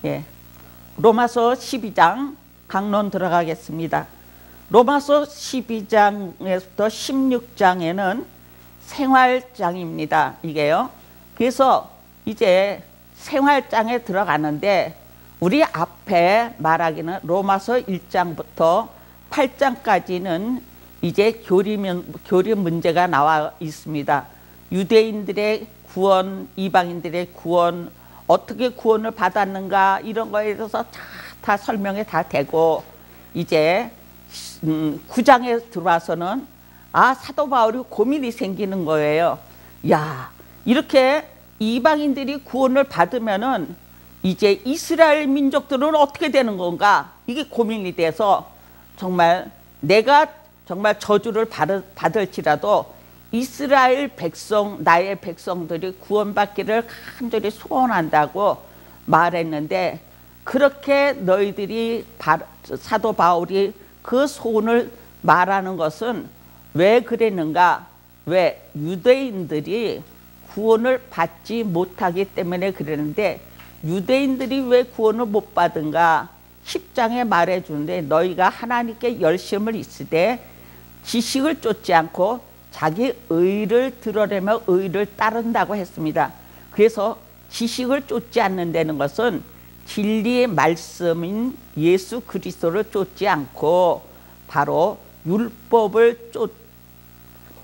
예. 로마서 12장 강론 들어가겠습니다. 로마서 12장에서부터 16장에는 생활장입니다. 이게요. 그래서 이제 생활장에 들어가는데 우리 앞에 말하기는 로마서 1장부터 8장까지는 이제 교리 문제가 나와 있습니다. 유대인들의 구원, 이방인들의 구원, 어떻게 구원을 받았는가 이런 거에 대해서 다 설명이 다 되고, 이제 9장에 들어와서는 사도 바울이 고민이 생기는 거예요. 야, 이렇게 이방인들이 구원을 받으면은 이제 이스라엘 민족들은 어떻게 되는 건가? 이게 고민이 돼서 정말 내가 정말 저주를 받을지라도 이스라엘 백성, 나의 백성들이 구원받기를 간절히 소원한다고 말했는데, 그렇게 너희들이 사도 바울이 그 소원을 말하는 것은 왜 그랬는가? 왜? 유대인들이 구원을 받지 못하기 때문에 그랬는데, 유대인들이 왜 구원을 못 받은가? 10장에 말해주는데, 너희가 하나님께 열심을 있으되 지식을 쫓지 않고 자기 의를 드러내며 의를 따른다고 했습니다. 그래서 지식을 쫓지 않는다는 것은 진리의 말씀인 예수 그리스도를 쫓지 않고 바로 율법을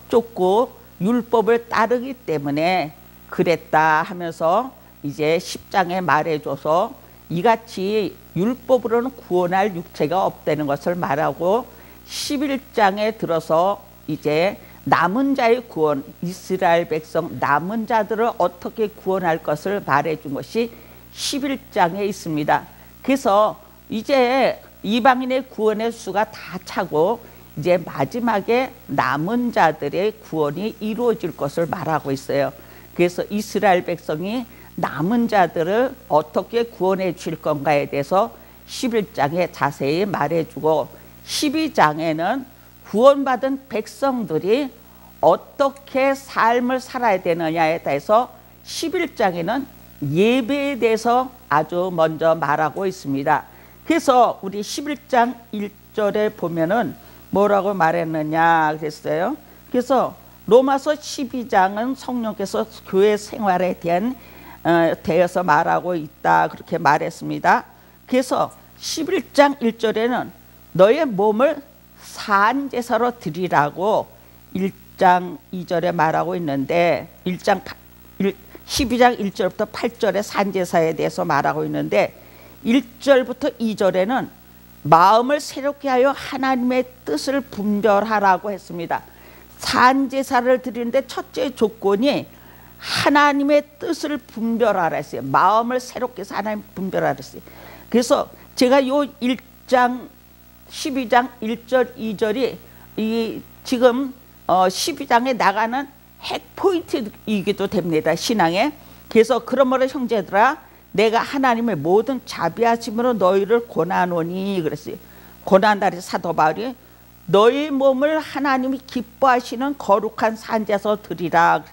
쫓고 율법을 따르기 때문에 그랬다 하면서 이제 10장에 말해줘서 이같이 율법으로는 구원할 육체가 없다는 것을 말하고, 11장에 들어서 이제 남은 자의 구원, 이스라엘 백성 남은 자들을 어떻게 구원할 것을 말해준 것이 11장에 있습니다. 그래서 이제 이방인의 구원의 수가 다 차고 이제 마지막에 남은 자들의 구원이 이루어질 것을 말하고 있어요. 그래서 이스라엘 백성이 남은 자들을 어떻게 구원해 줄 건가에 대해서 11장에 자세히 말해주고, 12장에는 구원받은 백성들이 어떻게 삶을 살아야 되느냐에 대해서 11장에는 예배에 대해서 아주 먼저 말하고 있습니다. 그래서 우리 11장 1절에 보면은 뭐라고 말했느냐 그랬어요. 그래서 로마서 12장은 성령께서 교회 생활에 대한 대해서 말하고 있다 그렇게 말했습니다. 그래서 11장 1절에는 너의 몸을 산제사로 드리라고 1장 2절에 말하고 있는데, 12장 1절부터 8절에 산제사에 대해서 말하고 있는데, 1절부터 2절에는 마음을 새롭게 하여 하나님의 뜻을 분별하라고 했습니다. 산제사를 드리는데 첫째 조건이 하나님의 뜻을 분별하라 했어요. 마음을 새롭게 해서 하나님 분별하라 했어요. 그래서 제가 요 1장 12장 1절 2절이 이 지금 12장에 나가는 핵포인트이기도 됩니다, 신앙에. 그래서 그러므로 형제들아 내가 하나님의 모든 자비하심으로 너희를 권하노니 그랬어요. 권한다리 사도 바울이 너희 몸을 하나님이 기뻐하시는 거룩한 산제사로 드리라.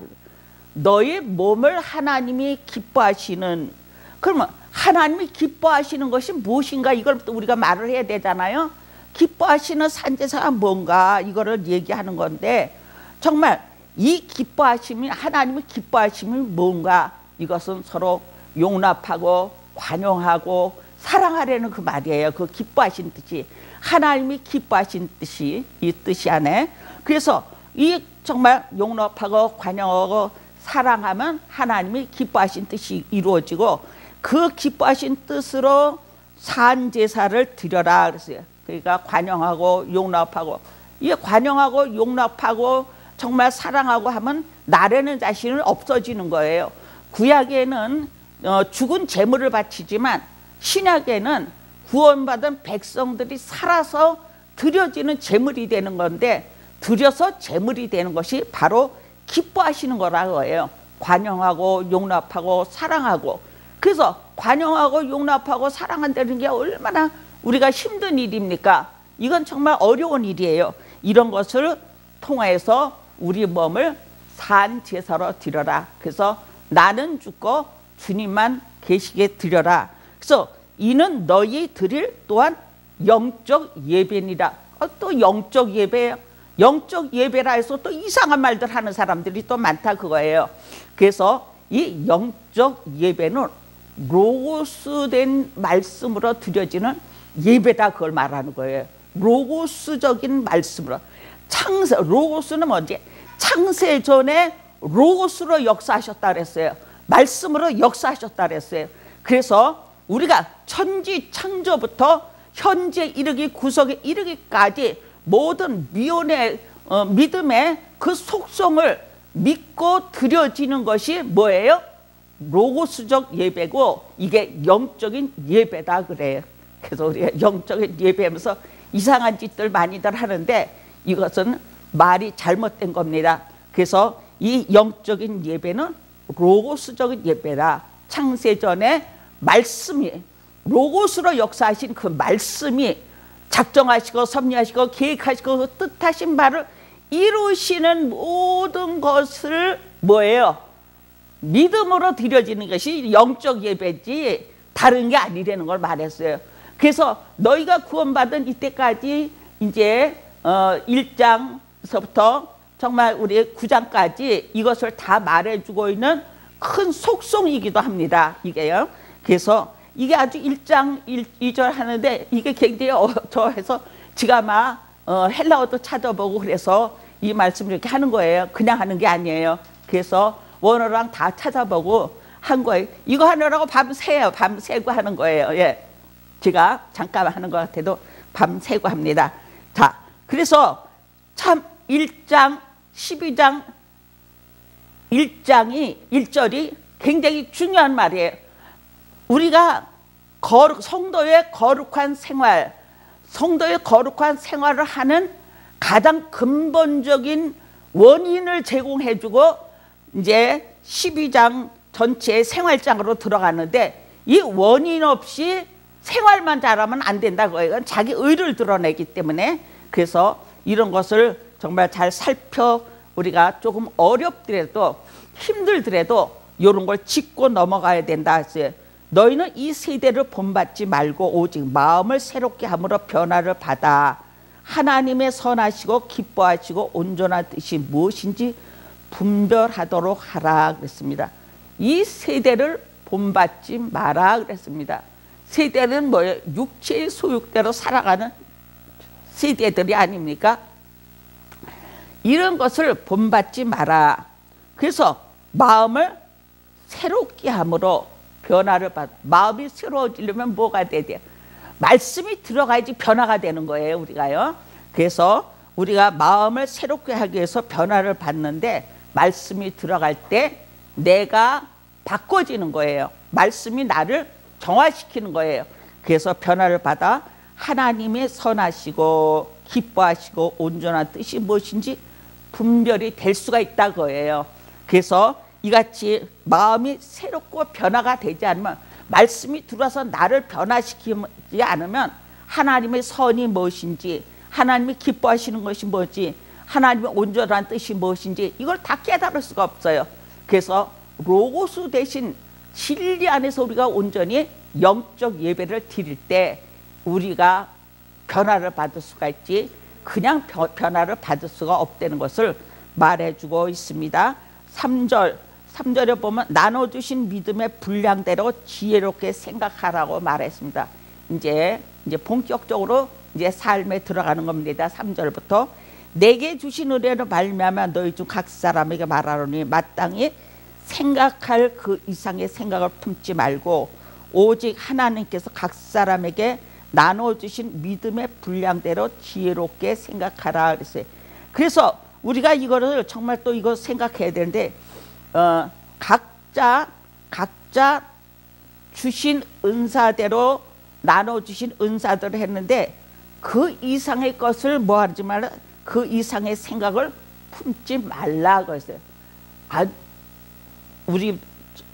너희 몸을 하나님이 기뻐하시는, 그러면 하나님이 기뻐하시는 것이 무엇인가, 이걸 우리가 말을 해야 되잖아요. 기뻐하시는 산제사가 뭔가 이거를 얘기하는 건데, 정말 이 기뻐하심이, 하나님의 기뻐하심이 뭔가, 이것은 서로 용납하고 관용하고 사랑하려는 그 말이에요. 그 기뻐하신 뜻이, 하나님이 기뻐하신 뜻이 이 뜻이 안에. 그래서 이 정말 용납하고 관용하고 사랑하면 하나님이 기뻐하신 뜻이 이루어지고, 그 기뻐하신 뜻으로 산제사를 드려라 그랬어요. 그러니까 관용하고 용납하고, 이 관용하고 용납하고 정말 사랑하고 하면 나라는 자신은 없어지는 거예요. 구약에는 죽은 제물을 바치지만 신약에는 구원받은 백성들이 살아서 드려지는 제물이 되는 건데, 드려서 제물이 되는 것이 바로 기뻐하시는 거라고 해요. 관용하고 용납하고 사랑하고. 그래서 관용하고 용납하고 사랑한다는 게 얼마나 우리가 힘든 일입니까? 이건 정말 어려운 일이에요. 이런 것을 통해서 우리 몸을 산제사로 드려라. 그래서 나는 죽고 주님만 계시게 드려라. 그래서 이는 너희 드릴 또한 영적 예배니라. 또 영적 예배예요. 영적 예배라 해서 또 이상한 말들 하는 사람들이 또 많다 그거예요. 그래서 이 영적 예배는 로고스된 말씀으로 드려지는 예배다 그걸 말하는 거예요. 로고스적인 말씀으로. 로고스는 뭐지? 창세 전에 로고스로 역사하셨다 그랬어요. 말씀으로 역사하셨다 그랬어요. 그래서 우리가 천지 창조부터 현재 이르기 구속에 이르기까지 모든 믿음의 그 속성을 믿고 드려지는 것이 뭐예요? 로고스적 예배고 이게 영적인 예배다 그래요. 그래서 우리가 영적인 예배하면서 이상한 짓들 많이들 하는데 이것은 말이 잘못된 겁니다. 그래서 이 영적인 예배는 로고스적인 예배다. 창세전에 말씀이 로고스로 역사하신 그 말씀이 작정하시고 섭리하시고 계획하시고 그 뜻하신 바를 이루시는 모든 것을 뭐예요? 믿음으로 드려지는 것이 영적 예배지 다른 게 아니라는 걸 말했어요. 그래서 너희가 구원받은 이때까지 이제 1장서부터 정말 우리 9장까지 이것을 다 말해주고 있는 큰 속성이기도 합니다. 이게요. 그래서 이게 아주 1장 2절 하는데 이게 굉장히 어저해서 지가 막 헬라어도 찾아보고 그래서 이 말씀을 이렇게 하는 거예요. 그냥 하는 게 아니에요. 그래서 원어랑 다 찾아보고 한 거예요. 이거 하느라고 밤새요. 밤새고 하는 거예요. 예. 제가 잠깐 하는 것 같아도 밤새고 합니다. 자, 그래서 참 1장 12장 1절이 굉장히 중요한 말이에요. 우리가 성도의 거룩한 생활, 성도의 거룩한 생활을 하는 가장 근본적인 원인을 제공해주고 이제 12장 전체의 생활장으로 들어가는데 이 원인 없이 생활만 잘하면 안 된다고 해요. 자기 의를 드러내기 때문에. 그래서 이런 것을 정말 잘 살펴 우리가 조금 어렵더라도 힘들더라도 이런 걸 짚고 넘어가야 된다 했어요. 너희는 이 세대를 본받지 말고 오직 마음을 새롭게 함으로 변화를 받아 하나님의 선하시고 기뻐하시고 온전한 뜻이 무엇인지 분별하도록 하라 그랬습니다. 이 세대를 본받지 마라 그랬습니다. 세대는 뭐예요? 육체의 소욕대로 살아가는 세대들이 아닙니까? 이런 것을 본받지 마라. 그래서 마음을 새롭게 함으로 변화를 받. 마음이 새로워지려면 뭐가 돼야 돼요? 말씀이 들어가야지 변화가 되는 거예요, 우리가요. 그래서 우리가 마음을 새롭게 하기 위해서 변화를 받는데 말씀이 들어갈 때 내가 바꿔지는 거예요. 말씀이 나를 정화시키는 거예요. 그래서 변화를 받아 하나님의 선하시고 기뻐하시고 온전한 뜻이 무엇인지 분별이 될 수가 있다 거예요. 그래서 이같이 마음이 새롭고 변화가 되지 않으면 말씀이 들어와서 나를 변화시키지 않으면 하나님의 선이 무엇인지 하나님이 기뻐하시는 것이 무엇인지 하나님의 온전한 뜻이 무엇인지 이걸 다 깨달을 수가 없어요. 그래서 로고스 대신 진리 안에서 우리가 온전히 영적 예배를 드릴 때 우리가 변화를 받을 수가 있지 그냥 변화를 받을 수가 없다는 것을 말해주고 있습니다. 3절에 보면 나눠주신 믿음의 분량대로 지혜롭게 생각하라고 말했습니다. 이제 본격적으로 이제 삶에 들어가는 겁니다. 3절부터 내게 주신 은혜로 말미암아 너희 중 각 사람에게 말하노니 마땅히 생각할 그 이상의 생각을 품지 말고 오직 하나님께서 각 사람에게 나눠주신 믿음의 분량대로 지혜롭게 생각하라 그랬어요. 그래서 우리가 이거를 정말 또 이거 생각해야 되는데 각자 주신 은사대로 나눠주신 은사들을 했는데 그 이상의 것을 뭐 하지 말라, 그 이상의 생각을 품지 말라 그랬어요. 우리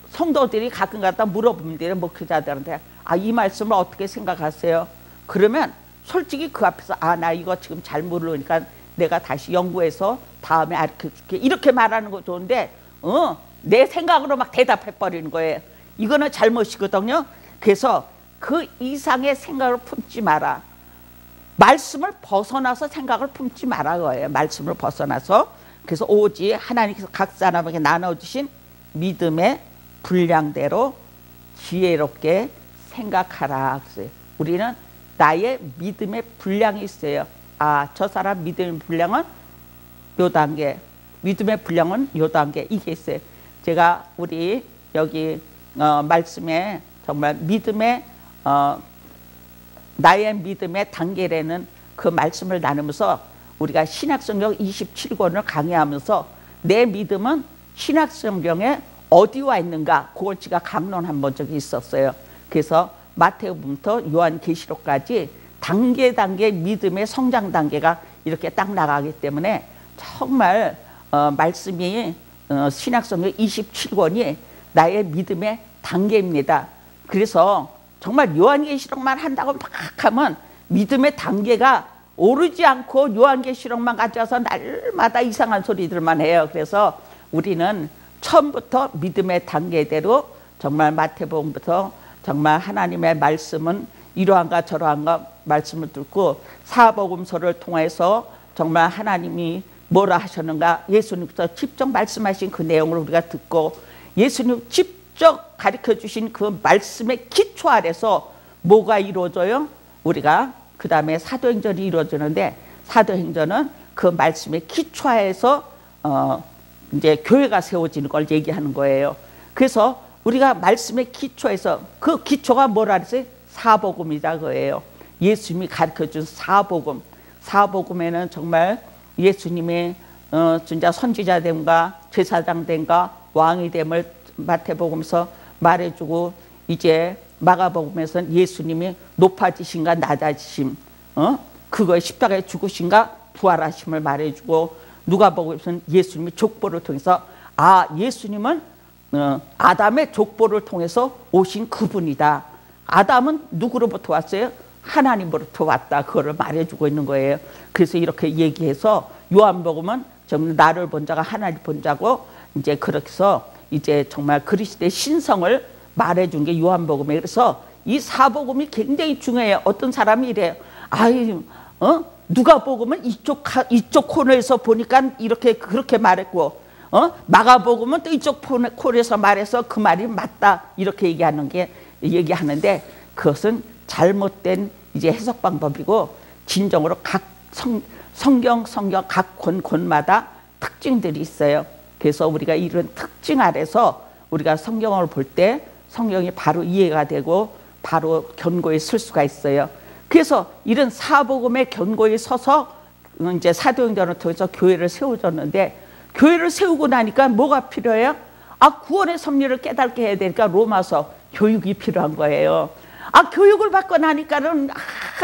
성도들이 가끔 갖다 물어봅니다. 목회자들한테 이 말씀을 어떻게 생각하세요? 그러면 솔직히 그 앞에서 나 이거 지금 잘 모르니까 내가 다시 연구해서 다음에 가르쳐줄게 이렇게 말하는 거 좋은데 내 생각으로 막 대답해 버리는 거예요. 이거는 잘못이거든요. 그래서 그 이상의 생각을 품지 마라. 말씀을 벗어나서 생각을 품지 마라 거예요. 말씀을 벗어나서. 그래서 오직 하나님께서 각 사람에게 나눠주신 믿음의 분량대로 지혜롭게 생각하라. 우리는 나의 믿음의 분량이 있어요. 아, 저 사람 믿음의 분량은 요 단계, 믿음의 분량은 요 단계, 이게 있어요. 제가 우리 여기 말씀에 정말 믿음의 나의 믿음의 단계라는 그 말씀을 나누면서 우리가 신약성경 27권을 강의하면서 내 믿음은 신약성경에 어디 와 있는가, 그걸 제가 강론한 적이 있었어요. 그래서 마태복음부터 요한계시록까지 단계 믿음의 성장 단계가 이렇게 딱 나가기 때문에 정말 말씀이 신약성경 27권이 나의 믿음의 단계입니다. 그래서 정말 요한계시록만 한다고 막 하면 믿음의 단계가 오르지 않고 요한계시록만 가져와서 날마다 이상한 소리들만 해요. 그래서 우리는 처음부터 믿음의 단계대로 정말 마태복음부터 정말 하나님의 말씀은 이러한가 저러한가 말씀을 듣고 사복음서를 통해서 정말 하나님이 뭐라 하셨는가 예수님께서 직접 말씀하신 그 내용을 우리가 듣고 예수님 직접 가르쳐 주신 그 말씀의 기초 아래서 뭐가 이루어져요? 우리가 그 다음에 사도행전이 이루어지는데 사도행전은 그 말씀의 기초하에서 이제 교회가 세워지는 걸 얘기하는 거예요. 그래서 우리가 말씀의 기초에서 그 기초가 뭐라 그랬어요? 사복음이다 그거예요. 예수님이 가르쳐준 사복음. 사복음에는 정말 예수님의 진짜 선지자됨과 제사장됨과 왕이됨을 마태복음에서 말해주고 이제 마가복음에서는 예수님이 높아지신가 낮아지심, 그거에 십자가에 죽으신가 부활하심을 말해주고 누가복음에서는 예수님이 족보를 통해서 아 예수님은 아담의 족보를 통해서 오신 그분이다. 아담은 누구로부터 왔어요? 하나님으로부터 왔다. 그거를 말해주고 있는 거예요. 그래서 이렇게 얘기해서 요한복음은 정말 나를 본 자가 하나님 본 자고 이제 그렇게 해서 이제 정말 그리스도의 신성을 말해준 게 요한복음이에요. 그래서 이 사복음이 굉장히 중요해요. 어떤 사람이 이래요. 아이, 누가복음은 이쪽 코너에서 보니까 이렇게 그렇게 말했고, 마가복음은 또 이쪽 코너에서 말해서 그 말이 맞다. 이렇게 얘기하는데 그것은 잘못된 이제 해석 방법이고 진정으로 각 성경 각 권마다 특징들이 있어요. 그래서 우리가 이런 특징 아래서 우리가 성경을 볼 때 성경이 바로 이해가 되고 바로 견고히 쓸 수가 있어요. 그래서 이런 사복음의 견고히 서서 이제 사도행전을 통해서 교회를 세워줬는데 교회를 세우고 나니까 뭐가 필요해요? 아 구원의 섭리를 깨닫게 해야 되니까 로마서 교육이 필요한 거예요. 아 교육을 받고 나니까는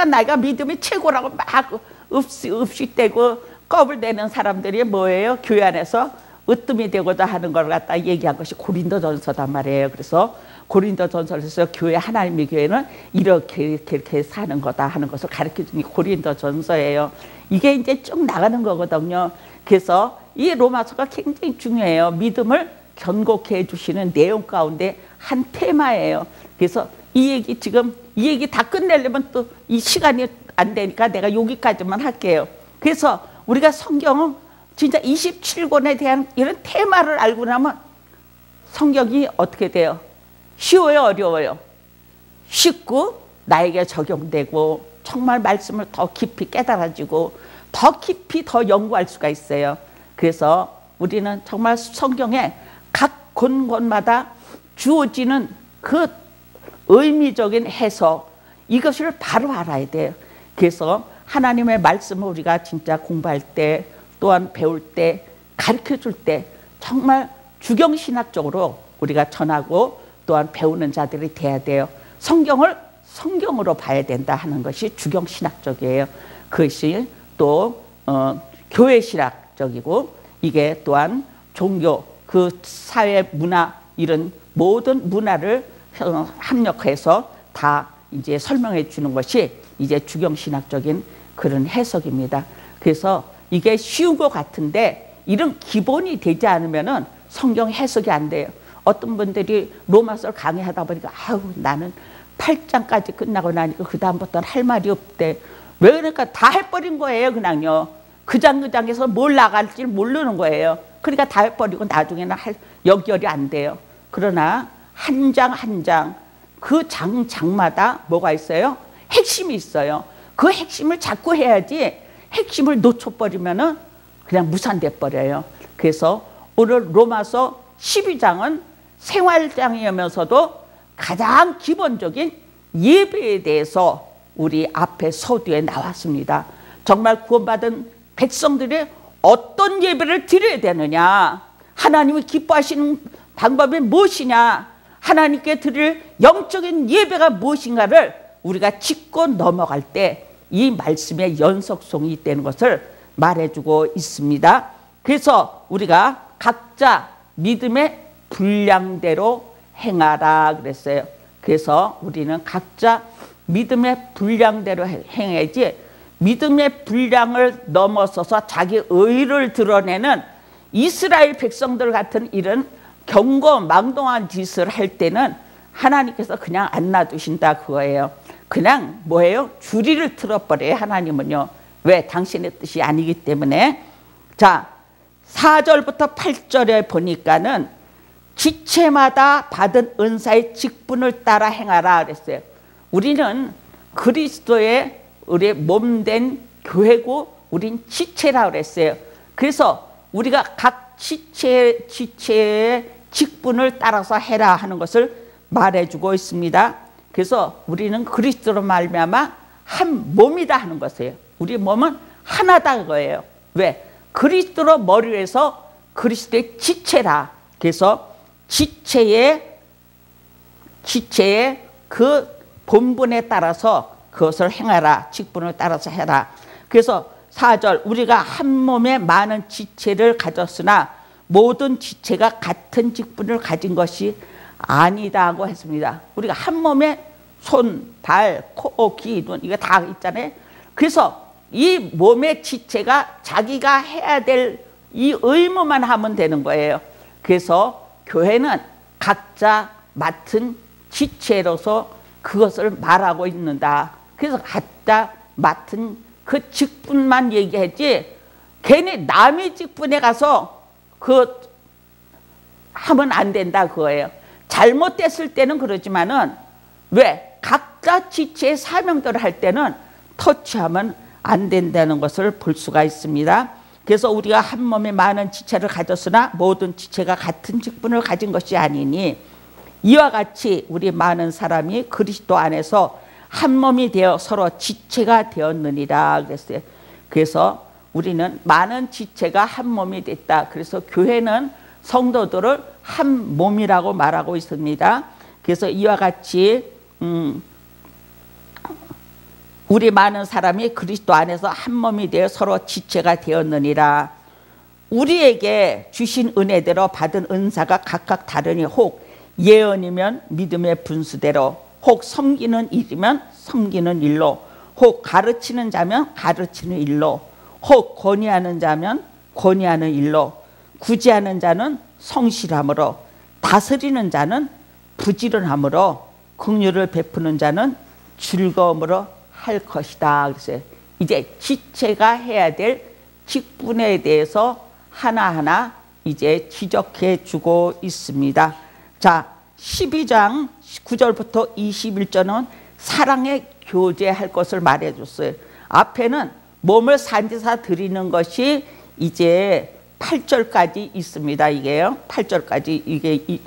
내가 믿음이 최고라고 막 읍식대고 꺼불대는 사람들이 뭐예요? 교회 안에서 으뜸이 되고자 하는 걸 갖다 얘기한 것이 고린도전서단 말이에요. 그래서 고린도전서에서 교회 하나님의 교회는 이렇게 사는 거다 하는 것을 가르쳐 주는 게 고린도전서예요. 이게 이제 쭉 나가는 거거든요. 그래서 이 로마서가 굉장히 중요해요. 믿음을 견고케 해주시는 내용 가운데 한 테마예요. 그래서 이 얘기 다 끝내려면 또 이 시간이 안 되니까 내가 여기까지만 할게요. 그래서 우리가 성경은 진짜 27권에 대한 이런 테마를 알고 나면 성경이 어떻게 돼요? 쉬워요? 어려워요? 쉽고 나에게 적용되고 정말 말씀을 더 깊이 깨달아지고 더 깊이 더 연구할 수가 있어요. 그래서 우리는 정말 성경에 각 권마다 주어지는 그 의미적인 해석 이것을 바로 알아야 돼요. 그래서 하나님의 말씀을 우리가 진짜 공부할 때 또한 배울 때 가르쳐줄 때 정말 주경신학적으로 우리가 전하고 또한 배우는 자들이 돼야 돼요. 성경을 성경으로 봐야 된다 하는 것이 주경신학적이에요. 그것이 또 교회신학적이고 이게 또한 종교, 그 사회 문화 이런 모든 문화를 합력해서 다 이제 설명해 주는 것이 이제 주경신학적인 그런 해석입니다. 그래서 이게 쉬운 것 같은데 이런 기본이 되지 않으면은 성경 해석이 안 돼요. 어떤 분들이 로마서를 강의하다 보니까 아우 나는 8장까지 끝나고 나니까 그 다음부터는 할 말이 없대. 왜 그러니까 다 해버린 거예요. 그냥요. 그 장에서 뭘 나갈지 모르는 거예요. 그러니까 다 해버리고 나중에는 연결이 안 돼요. 그러나 한 장 한 장 그 장마다 뭐가 있어요? 핵심이 있어요. 그 핵심을 자꾸 해야지 핵심을 놓쳐버리면은 그냥 무산돼 버려요. 그래서 오늘 로마서 12장은 생활장이면서도 가장 기본적인 예배에 대해서 우리 앞에 서두에 나왔습니다. 정말 구원받은 백성들이 어떤 예배를 드려야 되느냐, 하나님이 기뻐하시는 방법이 무엇이냐, 하나님께 드릴 영적인 예배가 무엇인가를 우리가 짚고 넘어갈 때 이 말씀의 연속성이 있다는 것을 말해주고 있습니다. 그래서 우리가 각자 믿음의 분량대로 행하라 그랬어요. 그래서 우리는 각자 믿음의 분량대로 행해야지, 믿음의 분량을 넘어서서 자기 의를 드러내는 이스라엘 백성들 같은 이런 경거망동한 짓을 할 때는 하나님께서 그냥 안 놔두신다 그거예요. 그냥 뭐예요? 줄이를 틀어버려요. 하나님은요. 왜? 당신의 뜻이 아니기 때문에. 자, 4절부터 8절에 보니까는 지체마다 받은 은사의 직분을 따라 행하라 그랬어요. 우리는 그리스도의 우리 몸된 교회고 우린 지체라 그랬어요. 그래서 우리가 각 지체의 직분을 따라서 해라 하는 것을 말해주고 있습니다. 그래서 우리는 그리스도로 말미암아 한 몸이다 하는 것이에요. 우리 몸은 하나다 그거예요. 왜? 그리스도로 머리에서 그리스도의 지체라. 그래서 지체의 그 본분에 따라서 그것을 행하라. 직분을 따라서 해라. 그래서 4절 우리가 한 몸에 많은 지체를 가졌으나 모든 지체가 같은 직분을 가진 것이 아니다고 했습니다. 우리가 한 몸에 손, 발, 코, 귀, 눈 이거 다 있잖아요. 그래서 이 몸의 지체가 자기가 해야 될 이 의무만 하면 되는 거예요. 그래서 교회는 각자 맡은 지체로서 그것을 말하고 있는다. 그래서 각자 맡은 그 직분만 얘기하지 괜히 남의 직분에 가서 그 하면 안 된다 그거예요. 잘못됐을 때는 그러지만은 왜? 각자 지체의 사명들을 할 때는 터치하면 안 된다는 것을 볼 수가 있습니다. 그래서 우리가 한 몸에 많은 지체를 가졌으나 모든 지체가 같은 직분을 가진 것이 아니니 이와 같이 우리 많은 사람이 그리스도 안에서 한 몸이 되어 서로 지체가 되었느니라 그랬어요. 그래서 우리는 많은 지체가 한 몸이 됐다. 그래서 교회는 성도들을 한 몸이라고 말하고 있습니다. 그래서 이와 같이 우리 많은 사람이 그리스도 안에서 한 몸이 되어 서로 지체가 되었느니라. 우리에게 주신 은혜대로 받은 은사가 각각 다르니 혹 예언이면 믿음의 분수대로, 혹 섬기는 일이면 섬기는 일로, 혹 가르치는 자면 가르치는 일로, 혹 권위하는 자면 권위하는 일로, 구제하는 자는 성실함으로, 다스리는 자는 부지런함으로, 긍휼을 베푸는 자는 즐거움으로 할 것이다. 그래서 이제 지체가 해야 될 직분에 대해서 하나하나 이제 지적해 주고 있습니다. 자, 12장 9절부터 21절은 사랑의 교제할 것을 말해 줬어요. 앞에는 몸을 산제사 드리는 것이 이제 8절까지 있습니다. 이게요. 8절까지 이게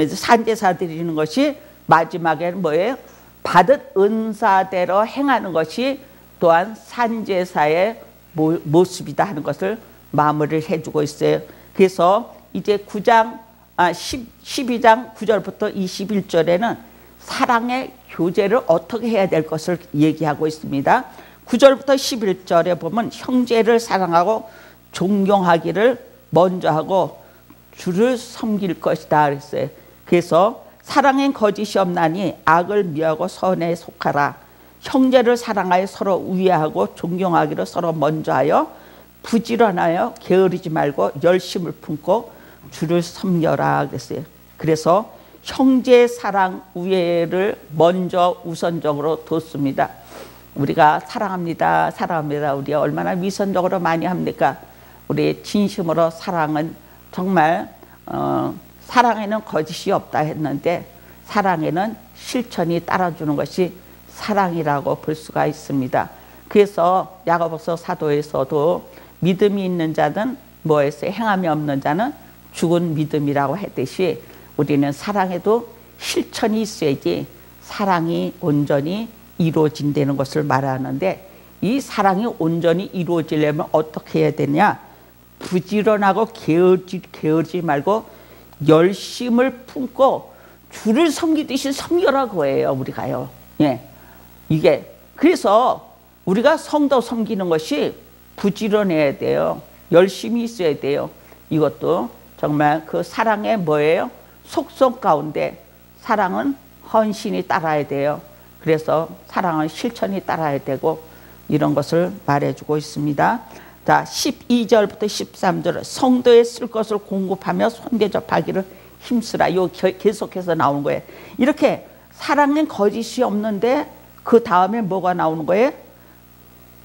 산제사 드리는 것이 마지막에는 뭐예요? 받은 은사대로 행하는 것이 또한 산제사의 모습이다 하는 것을 마무리를 해주고 있어요. 그래서 이제 12장 9절부터 21절에는 사랑의 교제를 어떻게 해야 될 것을 얘기하고 있습니다. 9절부터 11절에 보면 형제를 사랑하고 존경하기를 먼저 하고 주를 섬길 것이다 그랬어요. 그래서 사랑엔 거짓이 없나니 악을 미워하고 선에 속하라. 형제를 사랑하여 서로 우애하고 존경하기를 서로 먼저 하여 부지런하여 게으르지 말고 열심을 품고 주를 섬겨라 그랬어요. 그래서 형제 사랑 우애를 먼저 우선적으로 뒀습니다. 우리가 사랑합니다, 사랑합니다. 우리가 얼마나 위선적으로 많이 합니까? 우리의 진심으로 사랑은 정말 사랑에는 거짓이 없다 했는데 사랑에는 실천이 따라주는 것이 사랑이라고 볼 수가 있습니다. 그래서 야고보서 사도에서도 믿음이 있는 자는 뭐에서 행함이 없는 자는 죽은 믿음이라고 했듯이 우리는 사랑에도 실천이 있어야지 사랑이 온전히 이루어진다는 것을 말하는데, 이 사랑이 온전히 이루어지려면 어떻게 해야 되냐? 부지런하고 게으르지 말고 열심을 품고 주를 섬기듯이 섬겨라고 해요, 우리가요. 예. 이게 그래서 우리가 성도 섬기는 것이 부지런해야 돼요. 열심히 있어야 돼요. 이것도 정말 그 사랑의 뭐예요? 속성 가운데 사랑은 헌신이 따라야 돼요. 그래서 사랑은 실천이 따라야 되고 이런 것을 말해주고 있습니다. 자, 12절부터 13절 성도에 쓸 것을 공급하며 손대접하기를 힘쓰라. 요 계속해서 나오는 거예요. 이렇게 사랑은 거짓이 없는데 그 다음에 뭐가 나오는 거예요?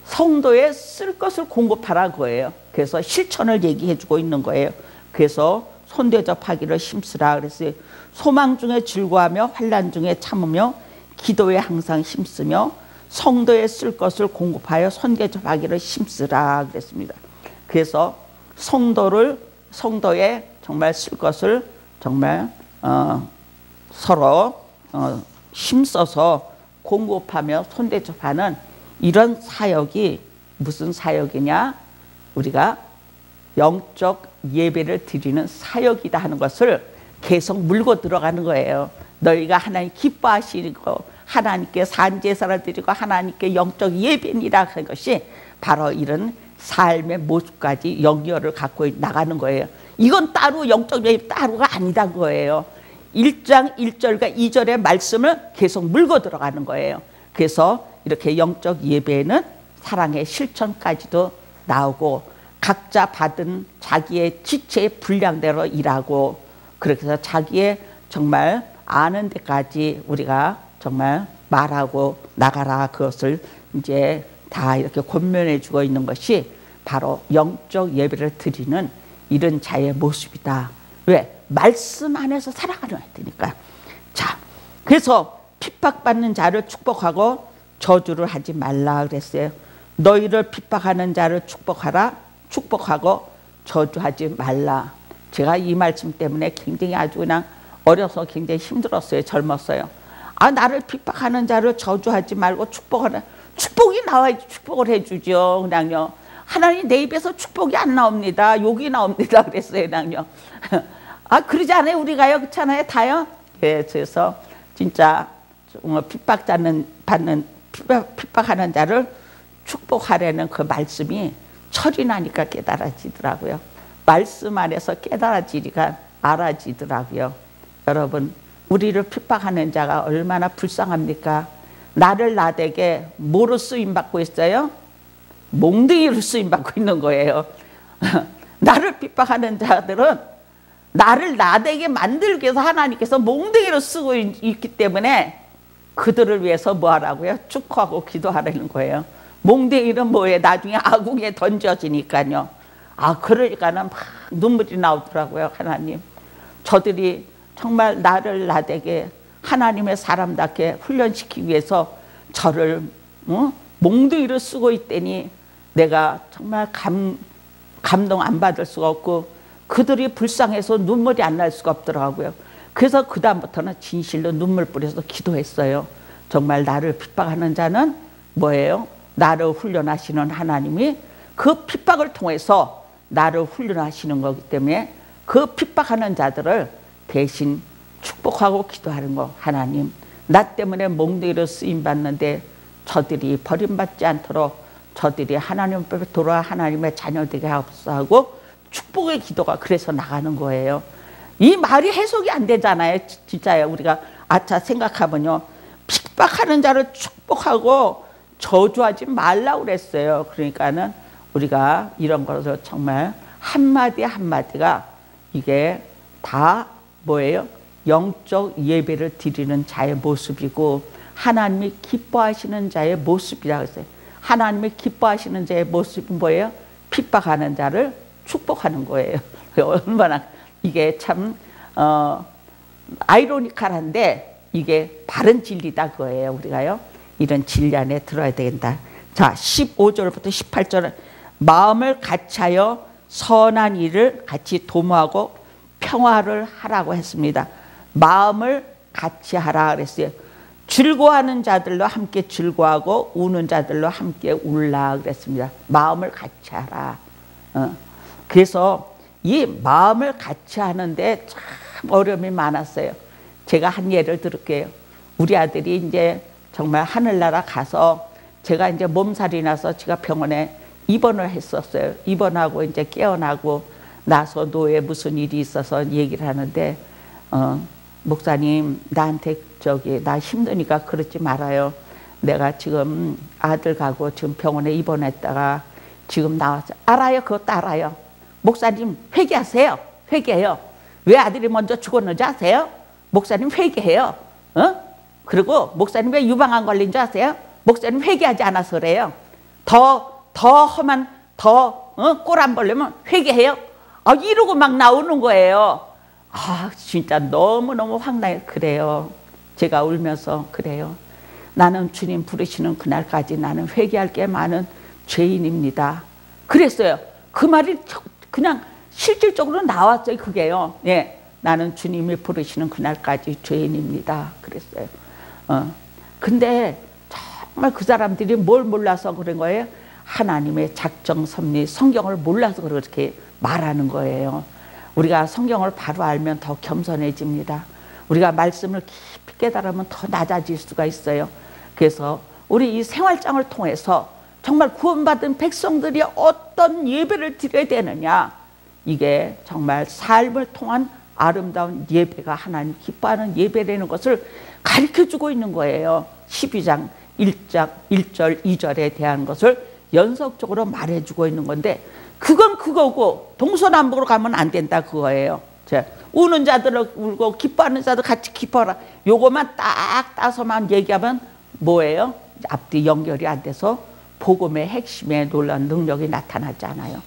성도에 쓸 것을 공급하라 거예요. 그래서 실천을 얘기해 주고 있는 거예요. 그래서 손대접하기를 힘쓰라 그랬어요. 소망 중에 즐거워하며 환난 중에 참으며 기도에 항상 힘쓰며 성도에 쓸 것을 공급하여 손대접하기를 힘쓰라 그랬습니다. 그래서 성도에 정말 쓸 것을 정말 서로 힘써서 공급하며 손대접하는 이런 사역이 무슨 사역이냐? 우리가 영적 예배를 드리는 사역이다 하는 것을 계속 물고 들어가는 거예요. 너희가 하나님 기뻐하시고 하나님께 산제사를 드리고 하나님께 영적 예배니라 하는 것이 바로 이런 삶의 모습까지 연결을 갖고 나가는 거예요. 이건 따로 영적 예배 따로가 아니다 거예요. 1장 1절과 2절의 말씀을 계속 물고 들어가는 거예요. 그래서 이렇게 영적 예배는 사랑의 실천까지도 나오고 각자 받은 자기의 지체의 분량대로 일하고 그렇게 해서 자기의 정말 아는 데까지 우리가 정말 말하고 나가라. 그것을 이제 다 이렇게 권면해 주고 있는 것이 바로 영적 예배를 드리는 이런 자의 모습이다. 왜? 말씀 안에서 살아가야 되니까. 자, 그래서 핍박받는 자를 축복하고 저주를 하지 말라 그랬어요. 너희를 핍박하는 자를 축복하고 저주하지 말라. 제가 이 말씀 때문에 굉장히 아주 그냥 어려서 굉장히 힘들었어요. 젊었어요. 아, 나를 핍박하는 자를 저주하지 말고 축복이 나와야지 축복을 해주죠. 그냥요. 하나님 내 입에서 축복이 안 나옵니다. 욕이 나옵니다. 그랬어요. 그냥요. 아, 그러지 않아요? 우리가요. 그렇잖아요. 다요. 예, 그래서 진짜 핍박하는 자를 축복하려는 그 말씀이 철이 나니까 깨달아지더라고요. 말씀 안에서 깨달아지니까 알아지더라고요. 여러분, 우리를 핍박하는 자가 얼마나 불쌍합니까? 나를 나되게 뭐로 쓰임받고 있어요? 몽둥이로 쓰임받고 있는 거예요. 나를 핍박하는 자들은 나를 나되게 만들기 위해서 하나님께서 몽둥이로 쓰고 있기 때문에 그들을 위해서 뭐 하라고요? 축복하고 기도하라는 거예요. 몽둥이는 뭐예요? 나중에 아궁이에 던져지니까요. 아, 그러니까는 막 눈물이 나오더라고요. 하나님, 저들이 정말 나를 나되게 하나님의 사람답게 훈련시키기 위해서 저를 몽둥이로 쓰고 있다니 내가 정말 감동 안 받을 수가 없고 그들이 불쌍해서 눈물이 안 날 수가 없더라고요. 그래서 그 다음부터는 진실로 눈물 뿌려서 기도했어요. 정말 나를 핍박하는 자는 뭐예요? 나를 훈련하시는 하나님이 그 핍박을 통해서 나를 훈련하시는 거기 때문에 그 핍박하는 자들을 대신 축복하고 기도하는 거. 하나님, 나 때문에 몽둥이로 쓰임받는데 저들이 버림받지 않도록 저들이 하나님 앞에 돌아와 하나님의 자녀 되게 하옵소서 하고 축복의 기도가 그래서 나가는 거예요. 이 말이 해석이 안 되잖아요. 진짜요. 우리가 아차 생각하면요. 핍박하는 자를 축복하고 저주하지 말라고 그랬어요. 그러니까는 우리가 이런 것을 정말 한마디 한마디가 이게 다 뭐예요? 영적 예배를 드리는 자의 모습이고 하나님이 기뻐하시는 자의 모습이라고 했어요. 하나님이 기뻐하시는 자의 모습은 뭐예요? 핍박하는 자를 축복하는 거예요. 얼마나 이게 참 아이러니컬한데 이게 바른 진리다 그거예요. 우리가요. 이런 진리 안에 들어야 된다. 자, 15절부터 18절 마음을 같이하여 선한 일을 같이 도모하고 평화를 하라고 했습니다. 마음을 같이 하라 그랬어요. 즐거워하는 자들로 함께 즐거워하고 우는 자들로 함께 울라 그랬습니다. 마음을 같이 하라. 그래서 이 마음을 같이 하는데 참 어려움이 많았어요. 제가 한 예를 들을게요. 우리 아들이 이제 정말 하늘나라 가서 제가 이제 몸살이 나서 제가 병원에 입원을 했었어요. 입원하고 이제 깨어나고 나서 노에 무슨 일이 있어서 얘기를 하는데 목사님 나한테 나 힘드니까 그러지 말아요. 내가 지금 아들 가고 지금 병원에 입원했다가 지금 나와서 알아요. 그것도 알아요. 목사님 회개하세요. 회개해요. 왜 아들이 먼저 죽었는지 아세요? 목사님 회개해요. 그리고 목사님 왜 유방암 걸린 줄 아세요? 목사님 회개하지 않아서 그래요. 더 험한 꼴 안 벌려면 회개해요. 이러고 막 나오는 거예요. 진짜 너무너무 황당해. 그래요. 제가 울면서 그래요. 나는 주님 부르시는 그날까지 나는 회개할 게 많은 죄인입니다. 그랬어요. 그 말이 그냥 실질적으로 나왔어요. 그게요. 예, 나는 주님이 부르시는 그날까지 죄인입니다. 그랬어요. 근데 정말 그 사람들이 뭘 몰라서 그런 거예요? 하나님의 작정 섭리, 성경을 몰라서 그렇게 말하는 거예요. 우리가 성경을 바로 알면 더 겸손해집니다. 우리가 말씀을 깊이 깨달으면 더 낮아질 수가 있어요. 그래서 우리 이 생활장을 통해서 정말 구원받은 백성들이 어떤 예배를 드려야 되느냐, 이게 정말 삶을 통한 아름다운 예배가 하나님 기뻐하는 예배라는 것을 가르쳐주고 있는 거예요. 12장 1절 2절에 대한 것을 연속적으로 말해주고 있는 건데, 그건 그거고 동서남북으로 가면 안 된다 그거예요. 우는 자들을 울고 기뻐하는 자들 같이 기뻐하라. 요것만 딱 따서만 얘기하면 뭐예요? 앞뒤 연결이 안 돼서 복음의 핵심에 놀라운 능력이 나타나지 않아요.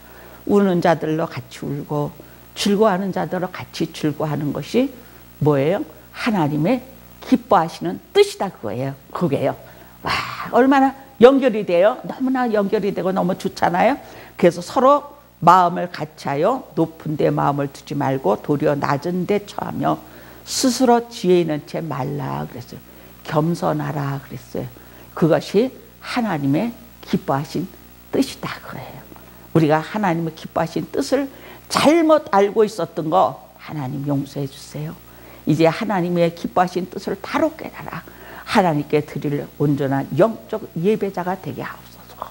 우는 자들로 같이 울고 즐거워하는 자들로 같이 즐거워하는 것이 뭐예요? 하나님의 기뻐하시는 뜻이다 그거예요. 그게요. 와, 얼마나 연결이 돼요? 너무나 연결이 되고 너무 좋잖아요. 그래서 서로 마음을 같이하여 높은 데 마음을 두지 말고 도리어 낮은 데 처하며 스스로 지혜 있는 채 말라 그랬어요. 겸손하라 그랬어요. 그것이 하나님의 기뻐하신 뜻이다 그래요. 우리가 하나님의 기뻐하신 뜻을 잘못 알고 있었던 거 하나님 용서해 주세요. 이제 하나님의 기뻐하신 뜻을 바로 깨달아 하나님께 드릴 온전한 영적 예배자가 되게 하옵소서.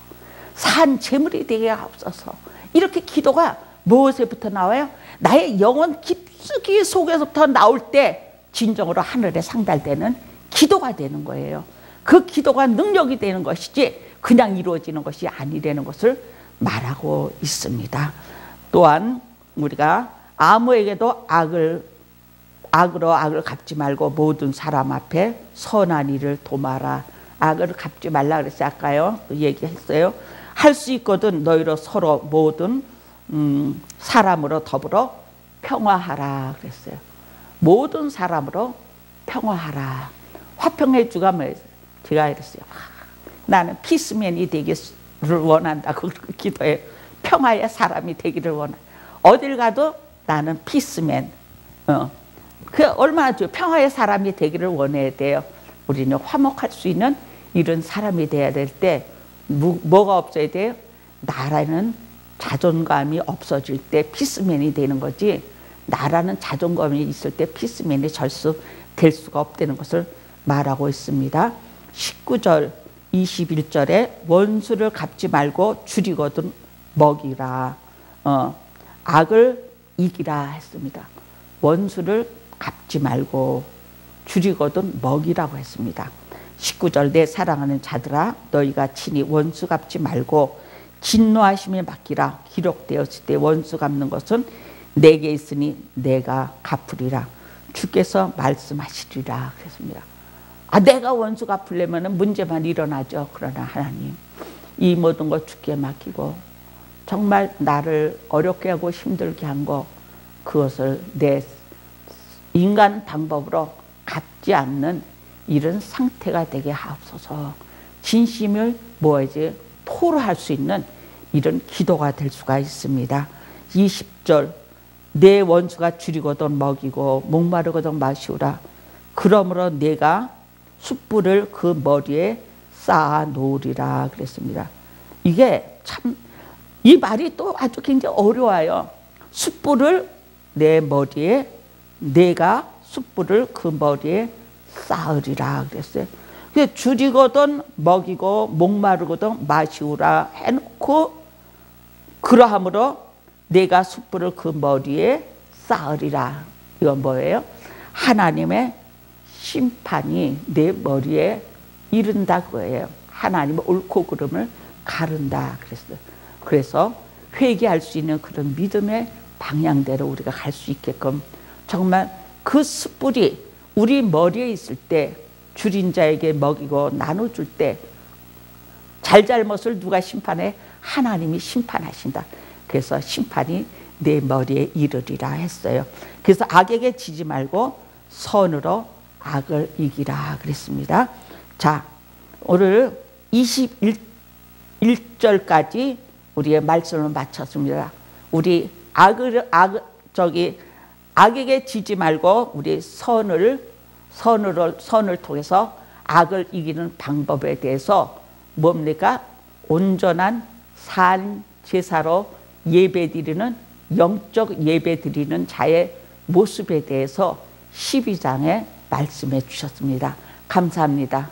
산 제물이 되게 하옵소서. 이렇게 기도가 무엇에부터 나와요? 나의 영혼 깊숙이 속에서부터 나올 때 진정으로 하늘에 상달되는 기도가 되는 거예요. 그 기도가 능력이 되는 것이지 그냥 이루어지는 것이 아니라는 것을 말하고 있습니다. 또한 우리가 아무에게도 악으로 악을 갚지 말고 모든 사람 앞에 선한 일을 도마라. 악을 갚지 말라 그랬어요. 아까요. 그 얘기했어요. 할 수 있거든 너희로 서로 모든 사람으로 더불어 평화하라 그랬어요. 모든 사람으로 평화하라. 화평의 주가 뭐예요? 제가 이랬어요. 나는 피스맨이 되기를 원한다고 기도해요. 평화의 사람이 되기를 원해. 어딜 가도 나는 피스맨. 그 얼마나 좋아요. 평화의 사람이 되기를 원해야 돼요. 우리는 화목할 수 있는 이런 사람이 돼야 될 때 뭐가 없어야 돼요? 나라는 자존감이 없어질 때 피스맨이 되는 거지, 나라는 자존감이 있을 때 피스맨이 될 수가 없다는 것을 말하고 있습니다. 19절 21절에 원수를 갚지 말고 줄이거든 먹이라. 악을 이기라 했습니다. 원수를 갚지 말고 줄이거든 먹이라고 했습니다. 19절 내 사랑하는 자들아 너희가 친히 원수 갚지 말고 진노하심에 맡기라. 기록되었을 때 원수 갚는 것은 내게 있으니 내가 갚으리라. 주께서 말씀하시리라 그랬습니다. 내가 원수 갚으려면 문제만 일어나죠. 그러나 하나님, 이 모든 것 주께 맡기고 정말 나를 어렵게 하고 힘들게 한 거, 그것을 내 인간 방법으로 갚지 않는 이런 상태가 되게 하옵소서. 진심을 뭐지 토로할 수 있는 이런 기도가 될 수가 있습니다. 20절, 내 원수가 줄이거든 먹이고 목마르거든 마시우라. 그러므로 내가 숯불을 그 머리에 쌓아 놓으리라 그랬습니다. 이게 참, 이 말이 또 아주 굉장히 어려워요. 숯불을 내 머리에, 내가 숯불을 그 머리에 쌓으리라 그랬어요. 그래서 줄이거든 먹이고 목마르거든 마시우라 해놓고, 그러함으로 내가 숯불을 그 머리에 쌓으리라. 이건 뭐예요? 하나님의 심판이 내 머리에 이른다 그거예요. 하나님의 옳고 그름을 가른다 그랬어요. 그래서 회개할 수 있는 그런 믿음의 방향대로 우리가 갈 수 있게끔 정말 그 숯불이 우리 머리에 있을 때, 줄인 자에게 먹이고 나눠줄 때 잘잘못을 누가 심판해? 하나님이 심판하신다. 그래서 심판이 내 머리에 이르리라 했어요. 그래서 악에게 지지 말고 선으로 악을 이기라 그랬습니다. 자, 오늘 21절까지 우리의 말씀을 마쳤습니다. 우리 악에게 지지 말고 우리 선을 통해서 악을 이기는 방법에 대해서 뭡니까? 온전한 산 제사로 예배드리는, 영적 예배드리는 자의 모습에 대해서 12장에 말씀해 주셨습니다. 감사합니다.